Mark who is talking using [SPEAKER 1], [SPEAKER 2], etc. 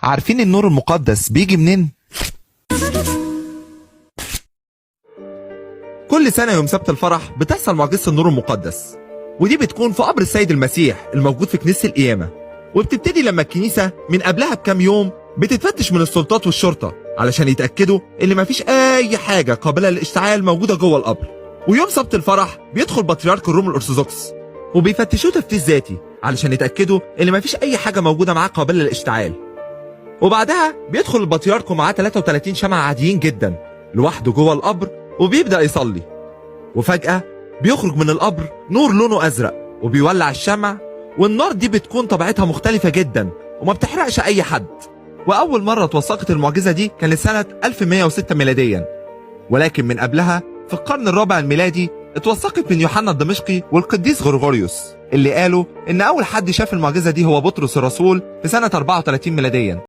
[SPEAKER 1] عارفين النور المقدس بيجي منين؟ كل سنة يوم سبت الفرح بتحصل معجزة النور المقدس، ودي بتكون في قبر السيد المسيح الموجود في كنيسة القيامة. وبتبتدي لما الكنيسة من قبلها بكام يوم بتتفتش من السلطات والشرطة علشان يتأكدوا ان مفيش اي حاجة قابلة للاشتعال موجودة جوه القبر. ويوم سبت الفرح بيدخل بطريرك الروم الارثوذكس وبيفتشوه تفتيش ذاتي علشان يتأكدوا ان مفيش اي حاجة موجودة معاه قابلة للاشتعال. وبعدها بيدخل البطريرك ومعاه 33 شمعة عاديين جدا لوحده جوه القبر وبيبدأ يصلي. وفجأة بيخرج من القبر نور لونه أزرق وبيولع الشمع، والنار دي بتكون طبيعتها مختلفة جدا وما بتحرقش أي حد. وأول مرة توثقت المعجزة دي كانت سنة 1106 ميلاديا، ولكن من قبلها في القرن الرابع الميلادي اتوثقت من يوحنا الدمشقي والقديس غرغوريوس، اللي قالوا إن أول حد شاف المعجزة دي هو بطرس الرسول في سنة 34 ميلاديا.